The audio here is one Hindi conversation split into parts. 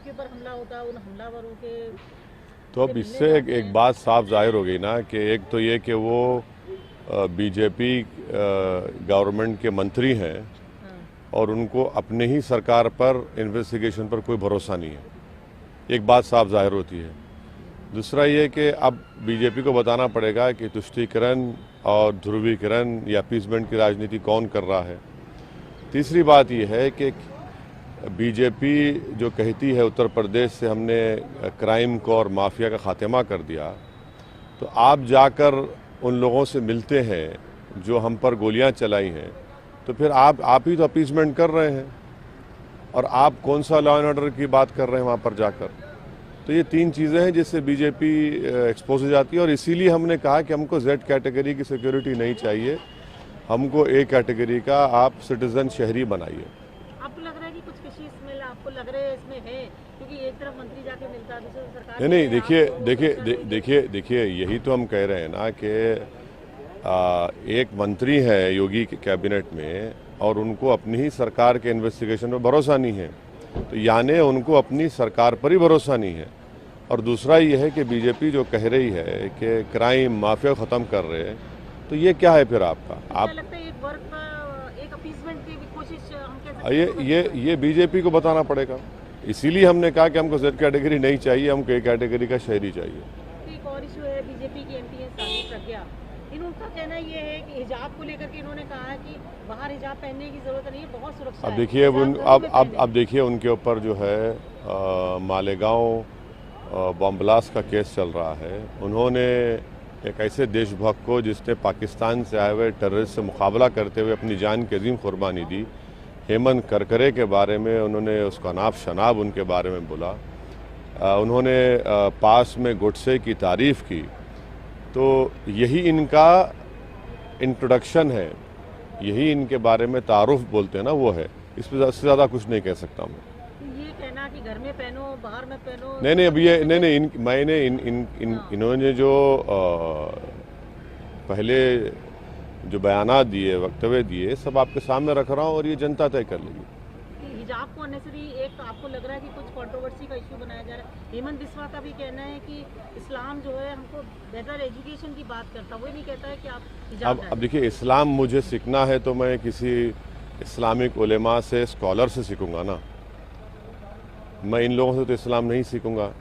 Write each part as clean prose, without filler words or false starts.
आपके ऊपर हमला होता है, उन हमलावरों के तो अब इससे एक बात साफ जाहिर हो गई ना कि एक तो ये कि वो बीजेपी गवर्नमेंट के मंत्री हैं और उनको अपने ही सरकार पर इन्वेस्टिगेशन पर कोई भरोसा नहीं है। एक बात साफ जाहिर होती है। दूसरा ये कि अब बीजेपी को बताना पड़ेगा कि तुष्टीकरण और ध्रुवीकरण या अपीसमेंट की राजनीति कौन कर रहा है। तीसरी बात यह है कि बीजेपी जो कहती है उत्तर प्रदेश से हमने क्राइम को और माफिया का खात्मा कर दिया, तो आप जाकर उन लोगों से मिलते हैं जो हम पर गोलियां चलाई हैं, तो फिर आप ही तो अपीसमेंट कर रहे हैं और आप कौन सा लॉ एंड ऑर्डर की बात कर रहे हैं वहाँ पर जाकर। तो ये तीन चीज़ें हैं जिससे बीजेपी एक्सपोज हो जाती है और इसीलिए हमने कहा कि हमको जेड कैटेगरी की सिक्योरिटी नहीं चाहिए, हमको ए कैटेगरी का आप सिटीजन शहरी बनाइए। आपको लग रहा है कि कुछ किसी इसमें आपको लग रहा है इसमें है, क्योंकि एक तरफ मंत्री जाके मिलता है, दूसरी सरकार नहीं, देखिए यही तो हम कह रहे हैं ना कि एक मंत्री है योगी के कैबिनेट में और उनको अपनी ही सरकार के इन्वेस्टिगेशन पर भरोसा नहीं है, तो यानी उनको अपनी सरकार पर ही भरोसा नहीं है। और दूसरा ये है कि बीजेपी जो कह रही है कि क्राइम माफिया ख़त्म कर रहे हैं, तो ये क्या है फिर आपका? आप लगता है एक वर्ग का एक अपीसमेंट की कोशिश हम कह सकते हैं। ये बीजेपी को बताना पड़ेगा। इसीलिए हमने कहा कि हमको जेड कैटेगरी नहीं चाहिए, हमको ए कैटेगरी का शहरी चाहिए। एक और इशू है, बीजेपी की एमपी है साध्वी प्रज्ञा, इनका कहना ये है कि हिजाब को लेकर के इन्होंने कहा है कि बाहर हिजाब पहनने की जरूरत नहीं है, बहुत सुरक्षा अब है। देखिए अब देखिए उनके ऊपर जो है मालेगांव बम ब्लास्ट का केस चल रहा है। उन्होंने एक ऐसे देशभक्त को जिसने पाकिस्तान से आए हुए टेररिस्ट से मुकाबला करते हुए अपनी जान की अजीम कुर्बानी दी, हेमंत करकरे के बारे में उन्होंने उसका नाम शनाब उनके बारे में बोला। उन्होंने पास में गुडसे की तारीफ़ की। तो यही इनका इंट्रोडक्शन है, यही इनके बारे में तारुफ बोलते हैं ना, वो है। इस पर ज़्यादा कुछ नहीं कह सकता मैं। ये कहना कि घर में पहनो बाहर में पहनो, नहीं अब ये मैंने इन्होंने जो पहले जो बयानात दिए, वक्तव्य दिए, सब आपके सामने रख रहा हूँ और ये जनता तय कर लेगी। हिजाब को अननेसेसरी एक आपको लग रहा है कि कुछ कंट्रोवर्सी का इशू बनाया जा रहा है। हेमंत बिस्वा का भी कहना है कि इस्लाम जो है हमको बेटर एजुकेशन की बात करता है, वो नहीं कहता है कि आप हिजाब अब देखिए, इस्लाम मुझे सीखना है तो मैं किसी इस्लामिक उलेमा से, स्कॉलर से सीखूंगा ना। मैं इन लोगों से तो इस्लाम नहीं सीखूंगा।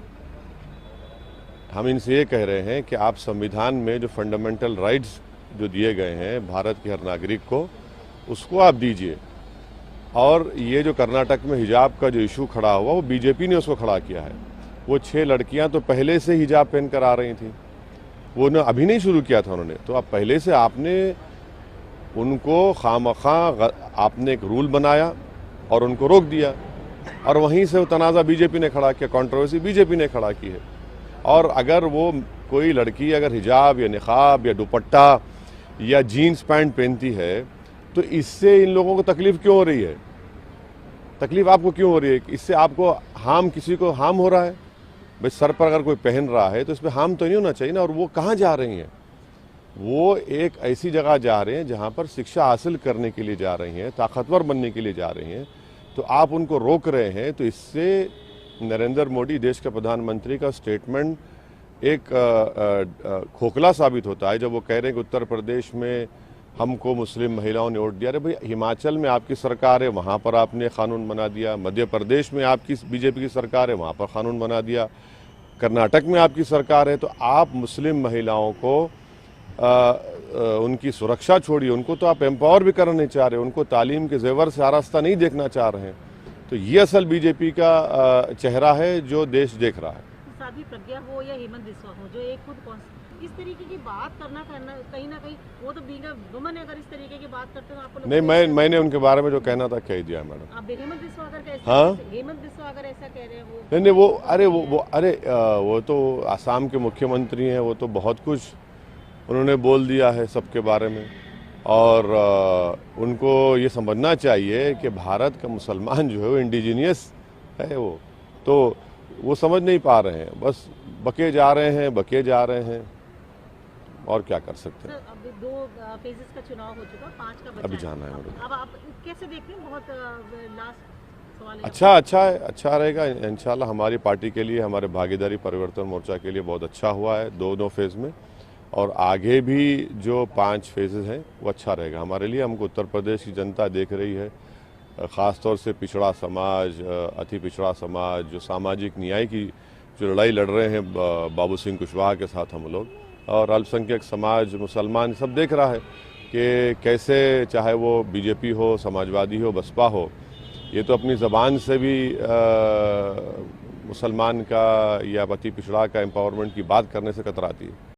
हम इनसे ये कह रहे हैं कि आप संविधान में जो फंडामेंटल राइट्स जो दिए गए हैं भारत के हर नागरिक को, उसको आप दीजिए। और ये जो कर्नाटक में हिजाब का जो इशू खड़ा हुआ, वो बीजेपी ने उसको खड़ा किया है। वो 6 लड़कियां तो पहले से हिजाब पहन कर आ रही थी, वो न अभी नहीं शुरू किया था उन्होंने। तो अब पहले से आपने उनको खामखा आपने एक रूल बनाया और उनको रोक दिया, और वहीं से वो तनाज़ा बीजेपी ने खड़ा किया, कंट्रोवर्सी बीजेपी ने खड़ा की है। और अगर वो कोई लड़की अगर हिजाब या निकाब या दुपट्टा या जीन्स पैंट पहनती है, तो इससे इन लोगों को तकलीफ क्यों हो रही है? तकलीफ आपको क्यों हो रही है? इससे आपको किसी को हार्म हो रहा है? भाई सर पर अगर कोई पहन रहा है तो इस पर हार्म तो नहीं होना चाहिए ना। और वो कहाँ जा रही हैं? वो एक ऐसी जगह जा रहे हैं जहाँ पर शिक्षा हासिल करने के लिए जा रही हैं, ताकतवर बनने के लिए जा रही हैं, तो आप उनको रोक रहे हैं। तो इससे नरेंद्र मोदी देश के प्रधानमंत्री का स्टेटमेंट एक खोखला साबित होता है जब वो कह रहे हैं कि उत्तर प्रदेश में हमको मुस्लिम महिलाओं ने वोट दिया। अरे भाई, हिमाचल में आपकी सरकार है, वहाँ पर आपने कानून बना दिया। मध्य प्रदेश में आपकी बीजेपी की सरकार है, वहाँ पर कानून बना दिया। कर्नाटक में आपकी सरकार है, तो आप मुस्लिम महिलाओं को उनकी सुरक्षा छोड़िए, उनको तो आप एम्पावर भी करना नहीं चाह रहे, उनको तालीम के जेवर से आरास्ता नहीं देखना चाह रहे हैं। तो ये असल बीजेपी का चेहरा है जो देश देख रहा है। साध्वी प्रज्ञा हो या हेमंत बिस्वा हो, जो एक खुद इस तरीके की बात करना कहीं ना कहीं, वो तो बीइंग अ वुमन अगर इस तरीके की बात करते हो आपको नहीं, मैंने उनके बारे में जो कहना था कह दिया मैडम। आप हेमंत बिस्वा अगर कैसे, हाँ, हेमंत बिस्वा अगर ऐसा कह रहे हैं वो नहीं वो तो आसाम के मुख्यमंत्री हैं, वो तो बहुत कुछ उन्होंने बोल दिया है सबके बारे में। और उनको ये समझना चाहिए कि भारत का मुसलमान जो है वो इंडिजीनियस है, वो तो वो समझ नहीं पा रहे हैं, बस बके जा रहे हैं और क्या कर सकते हैं। अब 2 फेजेस का चुनाव हो चुका, 5 का बचा अभी जाना है। अब आप कैसे देखते हैं, बहुत लास्ट सवाल है। अच्छा रहेगा इंशाल्लाह। हमारी पार्टी के लिए, हमारे भागीदारी परिवर्तन मोर्चा के लिए बहुत अच्छा हुआ है दोनों फेज़ में, और आगे भी जो 5 फेजेज़ हैं वो अच्छा रहेगा हमारे लिए। हमको उत्तर प्रदेश की जनता देख रही है, ख़ास तौर से पिछड़ा समाज, अति पिछड़ा समाज, जो सामाजिक न्याय की जो लड़ाई लड़ रहे हैं बाबू सिंह कुशवाहा के साथ हम लोग, और अल्पसंख्यक समाज, मुसलमान, सब देख रहा है कि कैसे, चाहे वो बीजेपी हो, समाजवादी हो, बसपा हो, ये तो अपनी ज़बान से भी मुसलमान का या अति पिछड़ा का एम्पावरमेंट की बात करने से कतराती है।